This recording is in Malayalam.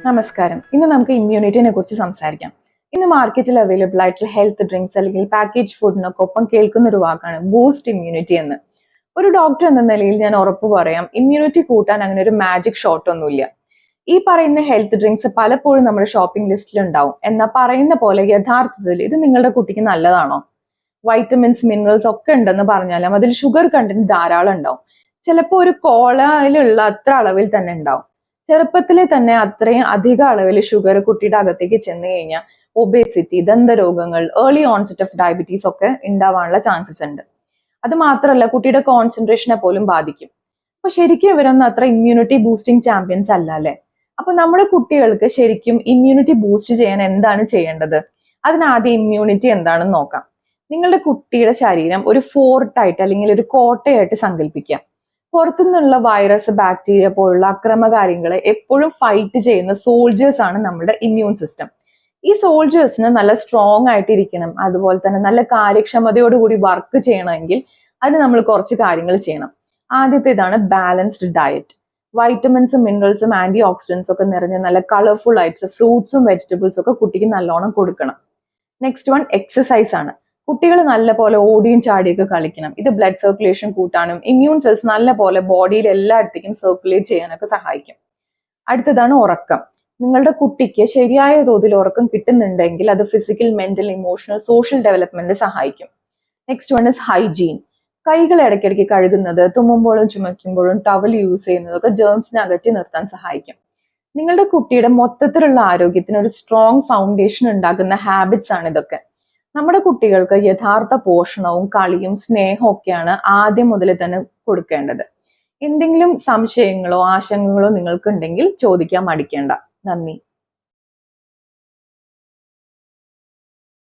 നമസ്കാരം. ഇന്ന് നമുക്ക് ഇമ്മ്യൂണിറ്റിനെ കുറിച്ച് സംസാരിക്കാം. ഇന്ന് മാർക്കറ്റിൽ അവൈലബിൾ ആയിട്ടുള്ള ഹെൽത്ത് ഡ്രിങ്ക്സ് അല്ലെങ്കിൽ പാക്കേജ് ഫുഡിനൊക്കെ ഒപ്പം കേൾക്കുന്ന ഒരു വാക്കാണ് ബൂസ്റ്റ് ഇമ്മ്യൂണിറ്റി എന്ന്. ഒരു ഡോക്ടർ എന്ന നിലയിൽ ഞാൻ ഉറപ്പ് പറയാം, ഇമ്മ്യൂണിറ്റി കൂട്ടാൻ അങ്ങനെ ഒരു മാജിക് ഷോട്ട് ഒന്നുമില്ല. ഈ പറയുന്ന ഹെൽത്ത് ഡ്രിങ്ക്സ് പലപ്പോഴും നമ്മുടെ ഷോപ്പിംഗ് ലിസ്റ്റിൽ ഉണ്ടാവും. എന്നാൽ പറയുന്ന പോലെ യഥാർത്ഥത്തിൽ ഇത് നിങ്ങളുടെ കുട്ടിക്ക് നല്ലതാണോ? വൈറ്റമിൻസ്, മിനറൽസ് ഒക്കെ ഉണ്ടെന്ന് പറഞ്ഞാലും അതിൽ ഷുഗർ കണ്ടന്റ് ധാരാളം ഉണ്ടാവും. ചിലപ്പോൾ ഒരു കോളയിലുള്ള അത്ര അളവിൽ തന്നെ ഉണ്ടാവും. ചെറുപ്പത്തിലെ തന്നെ അത്രയും അധിക അളവിൽ ഷുഗർ കുട്ടിയുടെ അകത്തേക്ക് ചെന്ന് കഴിഞ്ഞാൽ ഒബേസിറ്റി, ദന്തരോഗങ്ങൾ, ഏർലി ഓൺസെറ്റ് ഓഫ് ഡയബറ്റീസ് ഒക്കെ ഉണ്ടാവാനുള്ള ചാൻസസ് ഉണ്ട്. അത് മാത്രമല്ല, കുട്ടിയുടെ കോൺസെൻട്രേഷനെ പോലും ബാധിക്കും. അപ്പൊ ശരിക്കും ഇവരൊന്നും അത്ര ഇമ്മ്യൂണിറ്റി ബൂസ്റ്റിംഗ് ചാമ്പ്യൻസ് അല്ല അല്ലെ? അപ്പൊ നമ്മുടെ കുട്ടികൾക്ക് ശരിക്കും ഇമ്മ്യൂണിറ്റി ബൂസ്റ്റ് ചെയ്യാൻ എന്താണ് ചെയ്യേണ്ടത്? അതിനാദ്യം ഇമ്മ്യൂണിറ്റി എന്താണെന്ന് നോക്കാം. നിങ്ങളുടെ കുട്ടിയുടെ ശരീരം ഒരു ഫോർട്ടായിട്ട് അല്ലെങ്കിൽ ഒരു കോട്ടയായിട്ട് സങ്കല്പിക്കാം. പുറത്തുനിന്നുള്ള വൈറസ്, ബാക്ടീരിയ പോലുള്ള അക്രമകാരികളെ എപ്പോഴും ഫൈറ്റ് ചെയ്യുന്ന സോൾജേഴ്സ് ആണ് നമ്മുടെ ഇമ്മ്യൂൺ സിസ്റ്റം. ഈ സോൾജേഴ്സിന് നല്ല സ്ട്രോങ് ആയിട്ടിരിക്കണം, അതുപോലെ തന്നെ നല്ല കാര്യക്ഷമതയോടുകൂടി വർക്ക് ചെയ്യണമെങ്കിൽ അതിന് നമ്മൾ കുറച്ച് കാര്യങ്ങൾ ചെയ്യണം. ആദ്യത്തേതാണ് ബാലൻസ്ഡ് ഡയറ്റ്. വൈറ്റമിൻസും മിനറൽസും ആന്റി ഓക്സിഡൻസും ഒക്കെ നിറഞ്ഞ നല്ല കളർഫുൾ ആയിട്ട് ഫ്രൂട്ട്സും വെജിറ്റബിൾസും ഒക്കെ കുട്ടിക്ക് നല്ലോണം കൊടുക്കണം. നെക്സ്റ്റ് വൺ എക്സസൈസ് ആണ്. കുട്ടികൾ നല്ല പോലെ ഓടിയും ചാടിയൊക്കെ കളിക്കണം. ഇത് ബ്ലഡ് സർക്കുലേഷൻ കൂട്ടാനും ഇമ്മ്യൂൺ സെൽസ് നല്ല പോലെ ബോഡിയിൽ എല്ലായിടത്തേക്കും സർക്കുലേറ്റ് ചെയ്യാനൊക്കെ സഹായിക്കും. അടുത്തതാണ് ഉറക്കം. നിങ്ങളുടെ കുട്ടിക്ക് ശരിയായ തോതിൽ ഉറക്കം കിട്ടുന്നുണ്ടെങ്കിൽ അത് physical, mental, emotional, social development സഹായിക്കും. Next one is hygiene. കൈകൾ ഇടയ്ക്കിടയ്ക്ക് കഴുകുന്നത്, തുമ്മുമ്പോഴും ചുമയ്ക്കുമ്പോഴും ടവൽ യൂസ് ചെയ്യുന്നതൊക്കെ ജേംസിനെ അകറ്റി നിർത്താൻ സഹായിക്കും. നിങ്ങളുടെ കുട്ടിയുടെ മൊത്തത്തിലുള്ള ആരോഗ്യത്തിന് ഒരു സ്ട്രോങ് ഫൗണ്ടേഷൻ ഉണ്ടാക്കുന്ന ഹാബിറ്റ്സ് ആണ് ഇതൊക്കെ. നമ്മുടെ കുട്ടികൾക്ക് യഥാർത്ഥ പോഷണവും കളിയും സ്നേഹവും ഒക്കെയാണ് ആദ്യം മുതൽ തന്നെ കൊടുക്കേണ്ടത്. എന്തെങ്കിലും സംശയങ്ങളോ ആശങ്കകളോ നിങ്ങൾക്കുണ്ടെങ്കിൽ ചോദിക്കാൻ മടിക്കേണ്ട. നന്ദി.